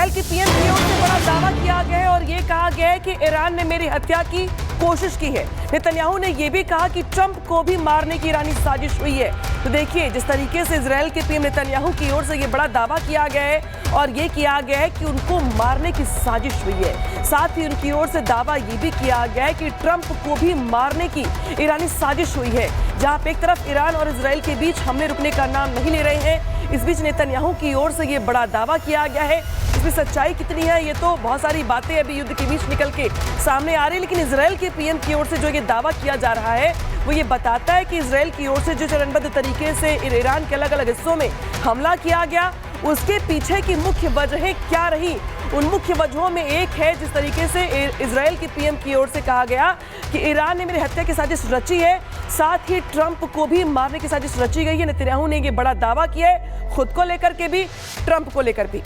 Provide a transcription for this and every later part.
Israel की PM की ओर से बड़ा दावा किया गया है और ये कहा गया है कि ईरान ने मेरी हत्या की कोशिश की है। नेतन्याहू ने यह भी कहा कि ट्रंप को भी मारने की ईरानी साजिश हुई है। तो देखिए, जिस तरीके से इजराइल के पीएम नेतन्याहू की ओर से ये बड़ा दावा किया गया है और ये किया गया है कि उनको मारने की साजिश हुई है। साथ ही उनकी ओर से दावा ये भी किया गया है कि ट्रंप को भी मारने की ईरानी साजिश हुई है। जहां पे एक तरफ ईरान और इजराइल के बीच हमले रुकने का नाम नहीं ले रहे हैं, इस बीच नेतन्याहू की ओर से ये बड़ा दावा किया गया है। इसमें सच्चाई कितनी है, ये तो बहुत सारी बातें अभी युद्ध के बीच निकल के सामने आ रही है। लेकिन इजराइल के पीएम की ओर से जो ये दावा किया जा रहा है वो ये बताता है कि इजराइल की ओर से जो चरणबद्ध तरीके से ईरान के अलग अलग हिस्सों में हमला किया गया, उसके पीछे की मुख्य वजहें क्या रही। उन मुख्य वजहों में एक है जिस तरीके से इजराइल की पीएम की ओर से कहा गया कि ईरान ने मेरी हत्या की साजिश रची है, साथ ही ट्रंप को भी मारने की साजिश रची गई है। नेतन्याहू ने ये बड़ा दावा किया है, खुद को लेकर के भी, ट्रंप को लेकर भी।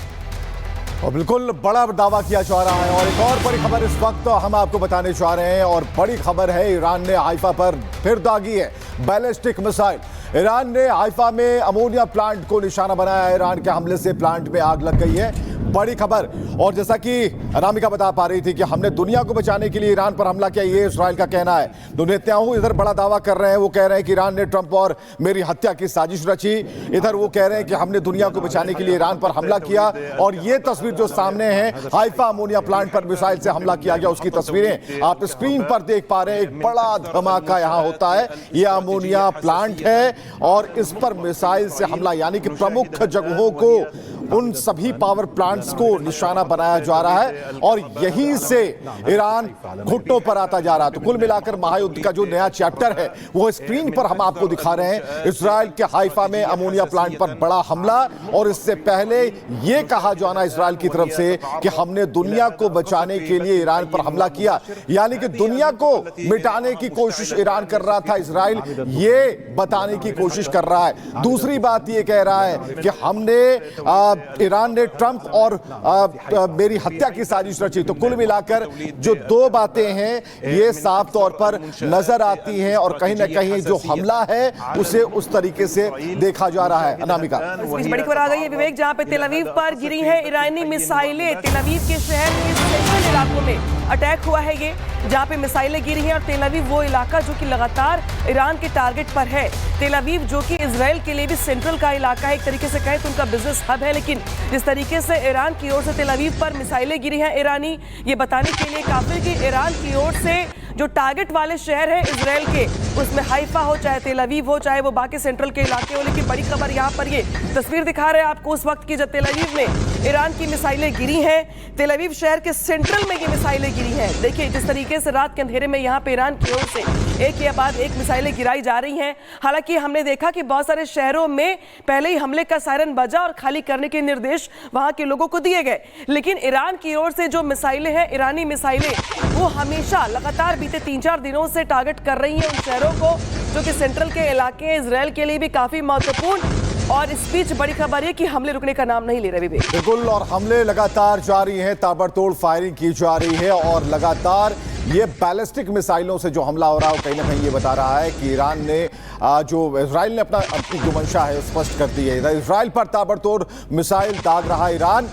और बिल्कुल बड़ा दावा किया जा रहा है। और एक और बड़ी खबर इस वक्त हम आपको बताने जा रहे हैं, और बड़ी खबर है, ईरान ने हाइफा पर फिर दागी है बैलिस्टिक मिसाइल। ईरान ने हाइफा में अमोनिया प्लांट को निशाना बनाया है। ईरान के हमले से प्लांट में आग लग गई है, बड़ी खबर। और जैसा कि अनामिका बता पा रही थी कि हमने दुनिया को बचाने के लिए ईरान पर हमला किया, ये इजराइल का कहना है। तो नेतन्याहू इधर बड़ा दावा कर रहे हैं, वो कह रहे हैं कि ईरान ने ट्रंप और मेरी हत्या की साजिश रची। इधर वो कह रहे हैं कि हमने दुनिया को बचाने के लिए ईरान पर हमला किया। और ये तस्वीर जो सामने है, हाइफा अमोनिया प्लांट पर मिसाइल से हमला किया गया, उसकी तस्वीरें आप स्क्रीन पर देख पा रहे हैं। एक बड़ा धमाका यहां होता है। यह अमोनिया प्लांट है और इस पर मिसाइल से हमला, यानी कि प्रमुख जगहों को, उन सभी पावर प्लांट्स को निशाना बनाया जा रहा है और यहीं से ईरान घुटनों पर आता जा रहा है। तो कुल मिलाकर महायुद्ध का जो नया चैप्टर है वो स्क्रीन पर हम आपको दिखा रहे हैं। इजराइल के हाइफा में अमोनिया प्लांट पर बड़ा हमला, और इससे पहले यह कहा जाना इजराइल की तरफ से कि हमने दुनिया को बचाने के लिए ईरान पर हमला किया, यानी कि दुनिया को मिटाने की कोशिश ईरान कर रहा था, इजराइल ये बताने की कोशिश कर रहा है। दूसरी बात यह कह रहा है कि हमने ईरान ने ट्रंप और मेरी हत्या की साजिश रची। तो कुल मिलाकर जो दो बातें हैं ये साफ तौर पर नजर आती हैं, और कहीं ना कहीं जो हमला है उसे उस तरीके से देखा जा रहा है। अनामिका, बड़ी खबर आ गई है विवेक, जहां पे तेल अवीव पर गिरी है ईरानी मिसाइलें। तेल अवीव के शहर के सेंट्रल इलाकों में अटैक हुआ है, ये जहां पे मिसाइलें गिरी हैं। और तेल अवीव वो इलाका जो कि लगातार ईरान के टारगेट पर है। तेल अवीव जो कि इजराइल के लिए भी सेंट्रल का इलाका है, एक तरीके से कहें तो उनका बिजनेस हब है। लेकिन जिस तरीके से ईरान की ओर से तेल अवीव पर मिसाइलें गिरी हैं ईरानी, ये बताने के लिए काफी कि ईरान की ओर से जो टारगेट वाले शहर है इजराइल के, उसमें हाइफा हो, चाहे तेल अवीव हो, चाहे वो बाकी सेंट्रल के इलाके हो। लेकिन बड़ी खबर यहाँ पर ये तस्वीर दिखा रहे हैं आपको उस वक्त की जब तेल अवीव में ईरान की मिसाइलें गिरी हैं। तेल अवीव शहर के सेंट्रल में ये मिसाइलें गिरी हैं। देखिए जिस तरीके से रात के अंधेरे में यहाँ पे ईरान की ओर से एक के बाद एक मिसाइलें गिराई जा रही हैं। हालांकि हमने देखा कि बहुत सारे शहरों में पहले ही हमले का सायरन बजा और खाली करने के निर्देश वहां के लोगों को दिए गए। लेकिन ईरान की ओर से जो मिसाइलें हैं, ईरानी मिसाइलें, वो हमेशा लगातार बीते 3-4 दिनों से टारगेट कर रही हैं उन शहरों को जो कि सेंट्रल के इलाके हैं, इजराइल के लिए भी काफी महत्वपूर्ण। और इस बीच बड़ी खबर है कि हमले रुकने का नाम नहीं ले रहे विवेक। बिल्कुल, और हमले लगातार जारी हैं, ताबड़तोड़ फायरिंग की जा रही है, और लगातार ये बैलिस्टिक मिसाइलों से जो हमला हो रहा है कहीं ना कहीं ये बता रहा है कि ईरान ने जो इजराइल ने अपनी जो मंशा है स्पष्ट कर दी है। इजराइल पर ताबड़तोड़ मिसाइल दाग रहा ईरान,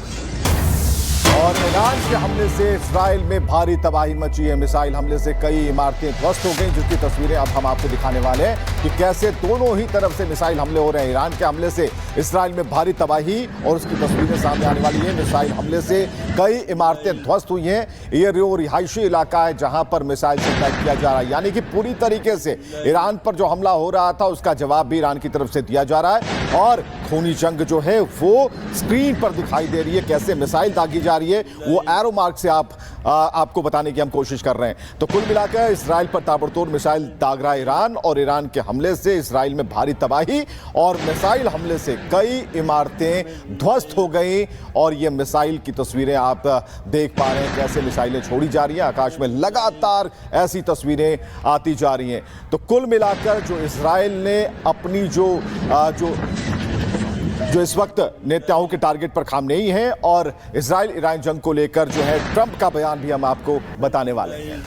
और ईरान के हमले से इजराइल में भारी तबाही मची है। मिसाइल हमले से कई इमारतें ध्वस्त हो गई, जिसकी तस्वीरें अब हम आपको दिखाने वाले हैं कि कैसे दोनों ही तरफ से मिसाइल हमले हो रहे हैं। ईरान के हमले से इजराइल में भारी तबाही, और उसकी तस्वीरें सामने आने वाली है। मिसाइल हमले से कई इमारतें ध्वस्त हुई हैं। ये रिहायशी इलाका है जहां पर मिसाइल से अटैक किया जा रहा है, यानी कि पूरी तरीके से ईरान पर जो हमला हो रहा था उसका जवाब भी ईरान की तरफ से दिया जा रहा है। और खूनी जंग जो है वो स्क्रीन पर दिखाई दे रही है, कैसे मिसाइल दागी जा रही है, वो एरो मार्क से आपको बताने की हम कोशिश कर रहे हैं। तो कुल मिलाकर इजराइल पर ताबड़तोड़ मिसाइल दाग रहा ईरान, और ईरान के हमले से इजराइल में भारी तबाही, और मिसाइल हमले से कई इमारतें ध्वस्त हो गई। और ये मिसाइल की तस्वीरें आप देख पा रहे हैं, कैसे मिसाइलें छोड़ी जा रही हैं आकाश में, लगातार ऐसी तस्वीरें आती जा रही हैं। तो कुल मिलाकर जो इजराइल ने अपनी जो इस वक्त नेतन्याहू के टारगेट पर खामनेई है, और इजराइल ईरान जंग को लेकर जो है ट्रंप का बयान भी हम आपको बताने वाले हैं।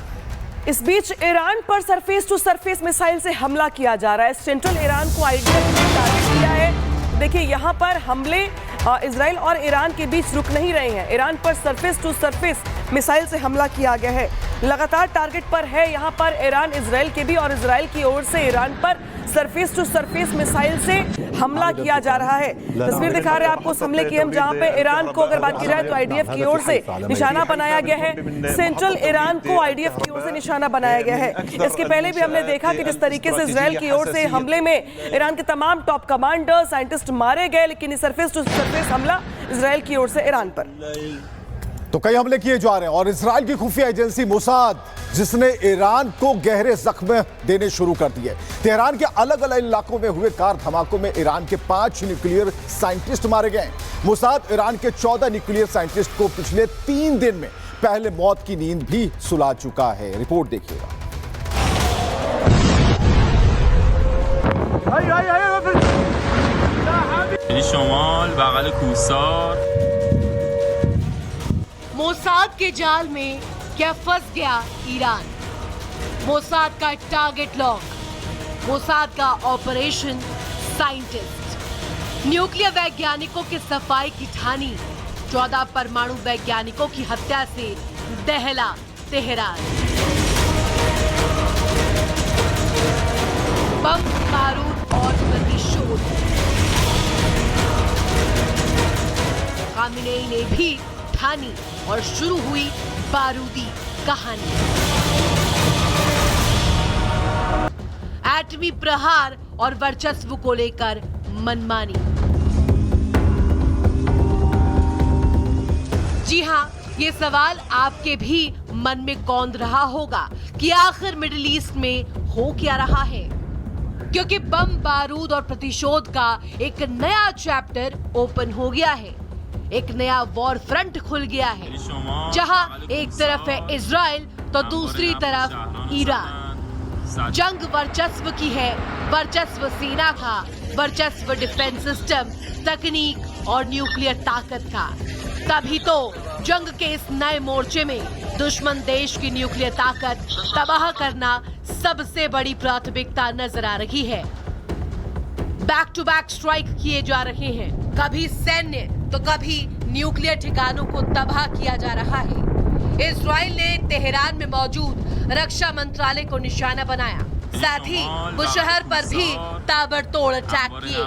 इस बीच ईरान पर सरफेस टू सरफेस मिसाइल से हमला किया जा रहा है। सेंट्रल ईरान को आइडियल टारगेट किया है। देखिए यहाँ पर हमले इसराइल और ईरान के बीच रुक नहीं रहे हैं। ईरान पर सरफेस टू सरफेस मिसाइल से हमला किया गया है। लगातार टारगेट पर है यहाँ पर ईरान, इसराइल के भी, और इसराइल की ओर से ईरान पर सरफेस टू सरफेस मिसाइल से हमला किया जा रहा है। तस्वीर दिखा रहे हैं आपको उस हमले की हम, जहां पे ईरान को अगर बात की जाए तो आईडीएफ की ओर से निशाना बनाया गया है। सेंट्रल ईरान को आईडीएफ की ओर से निशाना बनाया गया है। इसके पहले भी हमने देखा कि जिस तरीके से इसराइल की ओर से हमले में ईरान के तमाम टॉप कमांडर, साइंटिस्ट मारे गए, लेकिन ये सरफेस टू सरफेस हमला इसराइल की ओर से ईरान पर। तो कई हमले किए जा रहे हैं और इसराइल की खुफिया एजेंसी मोसाद, जिसने ईरान को गहरे जख्म देने शुरू कर दिए। तेहरान के अलग अलग इलाकों में हुए कार धमाकों में ईरान के 5 न्यूक्लियर साइंटिस्ट मारे गए। मोसाद ईरान के 14 न्यूक्लियर साइंटिस्ट को पिछले 3 दिन में पहले मौत की नींद भी सुला चुका है। रिपोर्ट देखिएगा। शमाल बगल कोसार मोसाद के जाल में क्या फंस गया ईरान। मोसाद का टारगेट लॉक, मोसाद का ऑपरेशन साइंटिस्ट, न्यूक्लियर वैज्ञानिकों के सफाई की ठानी, 14 परमाणु वैज्ञानिकों की हत्या से दहला तेहरान। बम, बारूद और प्रतिशोध। खामेनेई ने भी ठानी और शुरू हुई बारूदी कहानी। एटमी प्रहार और वर्चस्व को लेकर मनमानी। जी हां, ये सवाल आपके भी मन में कौंध रहा होगा कि आखिर मिडिल ईस्ट में हो क्या रहा है, क्योंकि बम, बारूद और प्रतिशोध का एक नया चैप्टर ओपन हो गया है। एक नया वॉर फ्रंट खुल गया है, जहां एक तरफ है इजराइल तो दूसरी तरफ ईरान। जंग वर्चस्व की है, वर्चस्व सेना का, वर्चस्व डिफेंस सिस्टम, तकनीक और न्यूक्लियर ताकत का। तभी तो जंग के इस नए मोर्चे में दुश्मन देश की न्यूक्लियर ताकत तबाह करना सबसे बड़ी प्राथमिकता नजर आ रही है। बैक टू बैक स्ट्राइक किए जा रहे हैं, कभी सैन्य तो कभी न्यूक्लियर ठिकानों को तबाह किया जा रहा है। इजराइल ने तेहरान में मौजूद रक्षा मंत्रालय को निशाना बनाया, साथ ही बुशहर पर भी ताबड़तोड़ अटैक किए।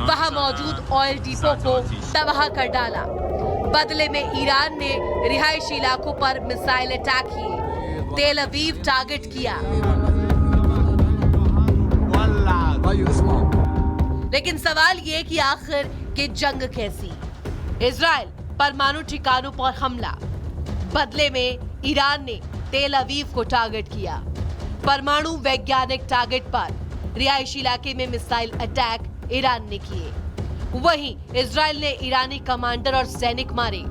वहां मौजूद ऑयल डिपो को तबाह कर डाला। बदले में ईरान ने रिहायशी इलाकों पर मिसाइल अटैक किए, तेल अवीव टारगेट किया। लेकिन सवाल ये कि आखिर कि जंग कैसी। इजराइल परमाणु ठिकानों पर हमला, बदले में ईरान ने तेल अवीव को टारगेट किया। परमाणु वैज्ञानिक टारगेट पर रिहायशी इलाके में मिसाइल अटैक ईरान ने किए। वहीं इजराइल ने ईरानी कमांडर और सैनिक मारे।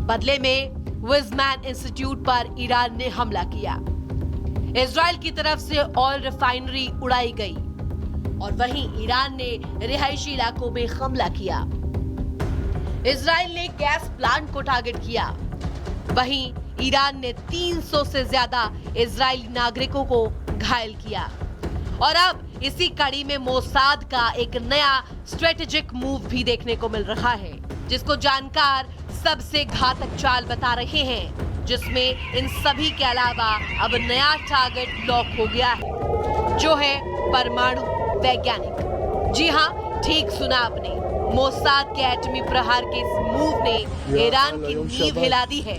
बदले में विज़मैन इंस्टीट्यूट पर ईरान ने हमला किया। इजराइल की तरफ से ऑयल रिफाइनरी उड़ाई गई और वहीं ईरान ने रिहायशी इलाकों में हमला किया। इजराइल ने गैस प्लांट को टारगेट किया। वहीं ईरान ने 300 से ज्यादा इजरायली नागरिकों को घायल किया। और अब इसी कड़ी में मोसाद का एक नया स्ट्रेटेजिक मूव भी देखने को मिल रहा है, जिसको जानकार सबसे घातक चाल बता रहे हैं, जिसमें इन सभी के अलावा अब नया टारगेट लॉक हो गया है, जो है परमाणु वैज्ञानिक। जी हाँ, ठीक सुना आपने, मोसाद के एटमी प्रहार के इस मूव ने ईरान की नींव हिला दी है।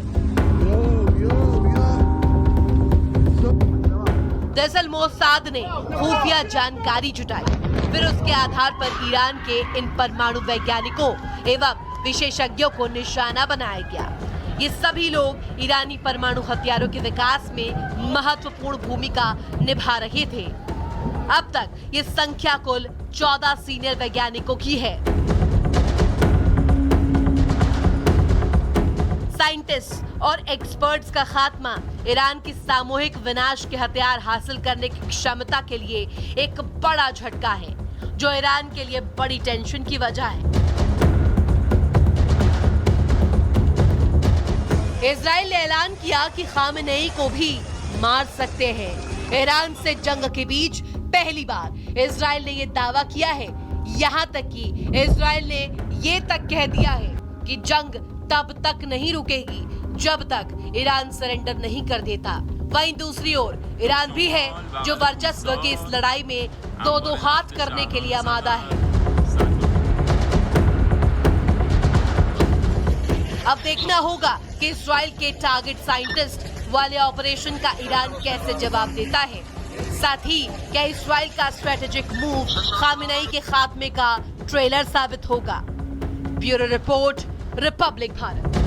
दरअसल मोसाद ने खुफिया जानकारी जुटाई, फिर उसके आधार पर ईरान के इन परमाणु वैज्ञानिकों एवं विशेषज्ञों को निशाना बनाया गया। ये सभी लोग ईरानी परमाणु हथियारों के विकास में महत्वपूर्ण भूमिका निभा रहे थे। अब तक ये संख्या कुल 14 सीनियर वैज्ञानिकों की है। साइंटिस्ट और एक्सपर्ट्स का खात्मा ईरान की सामूहिक विनाश के हथियार हासिल करने की क्षमता के लिए एक बड़ा झटका है, जो ईरान के लिए बड़ी टेंशन की वजह है। इजराइल ने ऐलान किया कि खामेनेई को भी मार सकते हैं। ईरान से जंग के बीच पहली बार इजराइल ने यह दावा किया है। यहां तक कि इजराइल ने ये तक कह दिया है कि जंग तब तक नहीं रुकेगी जब तक ईरान सरेंडर नहीं कर देता। वहीं दूसरी ओर ईरान भी है जो वर्चस्व की इस लड़ाई में दो हाथ करने के लिए आमादा है। अब देखना होगा कि इस्राइल के टारगेट साइंटिस्ट वाले ऑपरेशन का ईरान कैसे जवाब देता है। साथ ही क्या इस्राइल का स्ट्रेटेजिक मूव खामेनेई के खात्मे का ट्रेलर साबित होगा। Bureau report, Republic Bharat.